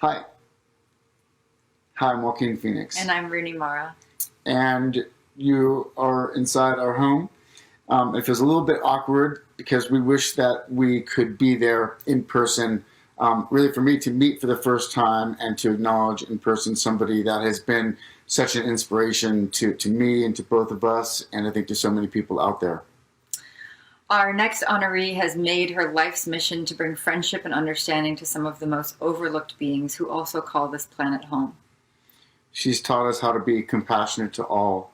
Hi. Hi, I'm Joaquin Phoenix. And I'm Rooney Mara. And you are inside our home. It feels a little bit awkward because we wish that we could be there in person. Really for me to meet for the first time and to acknowledge in person somebody that has been such an inspiration to me and to both of us, and I think to so many people out there. Our next honoree has made her life's mission to bring friendship and understanding to some of the most overlooked beings who also call this planet home. She's taught us how to be compassionate to all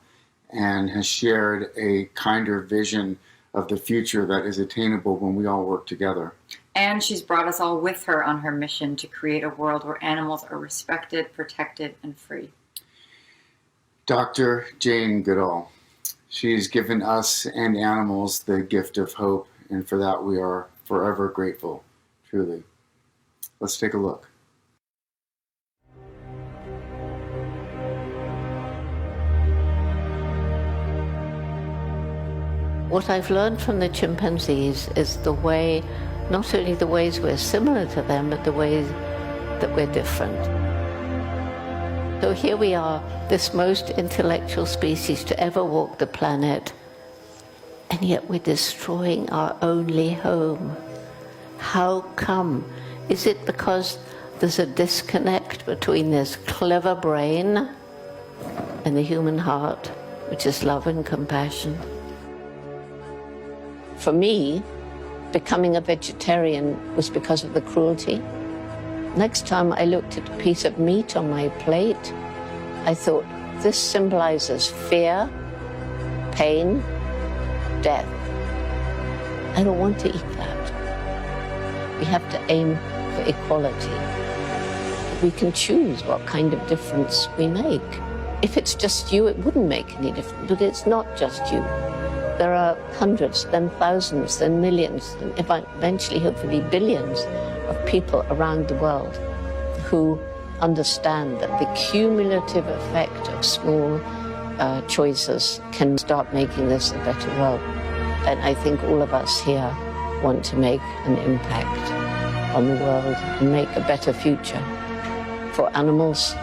and has shared a kinder vision of the future that is attainable when we all work together. And she's brought us all with her on her mission to create a world where animals are respected, protected, and free. Dr. Jane Goodall. She's given us and animals the gift of hope, and for that we are forever grateful, truly. Let's take a look. What I've learned from the chimpanzees is the way, not only the ways we're similar to them, but the ways that we're different. So here we are, this most intellectual species to ever walk the planet, and yet we're destroying our only home. How come? Is it because there's a disconnect between this clever brain and the human heart, which is love and compassion? For me, becoming a vegetarian was because of the cruelty. Next time I looked at a piece of meat on my plate, I thought, this symbolizes fear, pain, death. I don't want to eat that. We have to aim for equality. We can choose what kind of difference we make. If it's just you, it wouldn't make any difference, but it's not just you. There are hundreds, then thousands, then millions, and eventually, hopefully, billions of people around the world who understand that the cumulative effect of small choices can start making this a better world. And I think all of us here want to make an impact on the world and make a better future for animals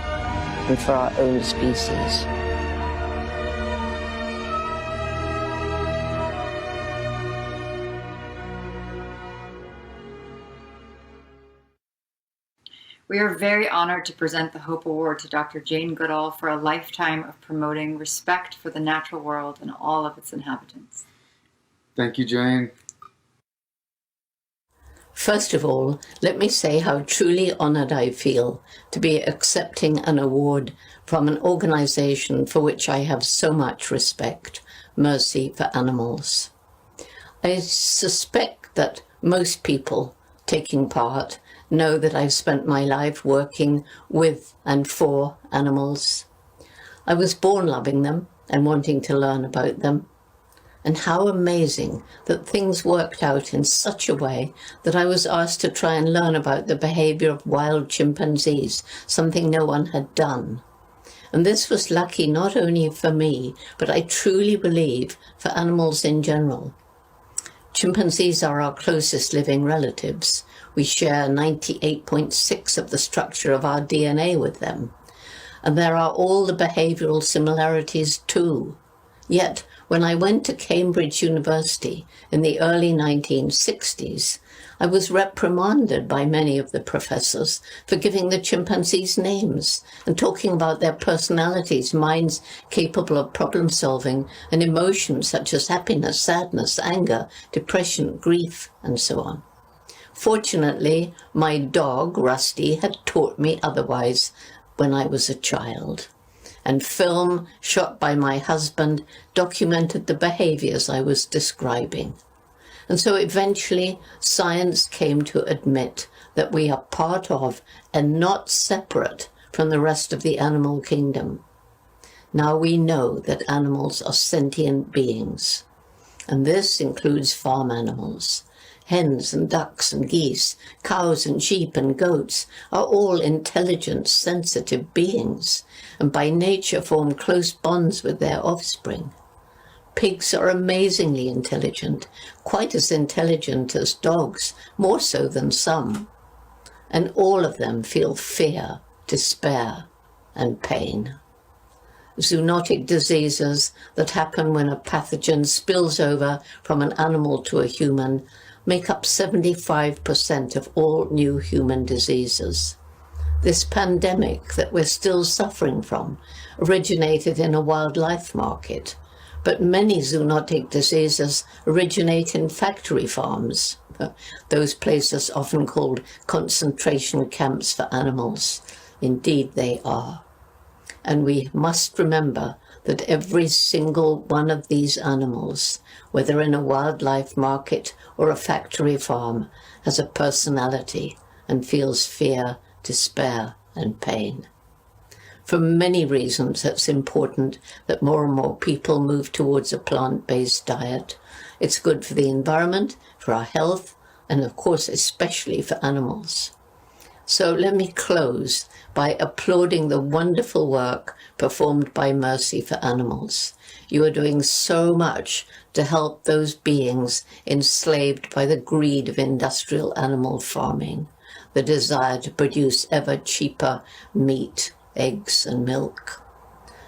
and for our own species. We are very honored to present the Hope Award to Dr. Jane Goodall for a lifetime of promoting respect for the natural world and all of its inhabitants. Thank you, Jane. First of all, let me say how truly honored I feel to be accepting an award from an organization for which I have so much respect, Mercy for Animals. I suspect that most people taking part know that I've spent my life working with and for animals. I was born loving them and wanting to learn about them. And how amazing that things worked out in such a way that I was asked to try and learn about the behavior of wild chimpanzees, something no one had done. And this was lucky not only for me, but I truly believe for animals in general. Chimpanzees are our closest living relatives. We share 98.6% of the structure of our DNA with them. And there are all the behavioral similarities too. Yet, when I went to Cambridge University in the early 1960s, I was reprimanded by many of the professors for giving the chimpanzees names and talking about their personalities, minds capable of problem solving, and emotions such as happiness, sadness, anger, depression, grief, and so on. Fortunately, my dog, Rusty, had taught me otherwise when I was a child. And film shot by my husband documented the behaviors I was describing. And so eventually science came to admit that we are part of and not separate from the rest of the animal kingdom. Now we know that animals are sentient beings, and this includes farm animals. Hens and ducks and geese, cows and sheep and goats are all intelligent, sensitive beings, and by nature form close bonds with their offspring. Pigs are amazingly intelligent, quite as intelligent as dogs, more so than some. and all of them feel fear, despair, and pain. Zoonotic diseases that happen when a pathogen spills over from an animal to a human make up 75% of all new human diseases. This pandemic that we're still suffering from originated in a wildlife market, but many zoonotic diseases originate in factory farms, those places often called concentration camps for animals. Indeed, they are. And we must remember that every single one of these animals, whether in a wildlife market or a factory farm, has a personality and feels fear, despair, and pain. For many reasons, it's important that more and more people move towards a plant-based diet. It's good for the environment, for our health, and of course, especially for animals. So let me close by applauding the wonderful work performed by Mercy for Animals. You are doing so much to help those beings enslaved by the greed of industrial animal farming, the desire to produce ever cheaper meat, eggs, and milk.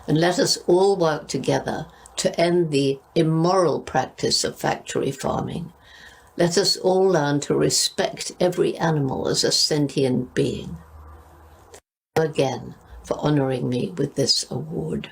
And let us all work together to end the immoral practice of factory farming. Let us all learn to respect every animal as a sentient being. Thank you again for honoring me with this award.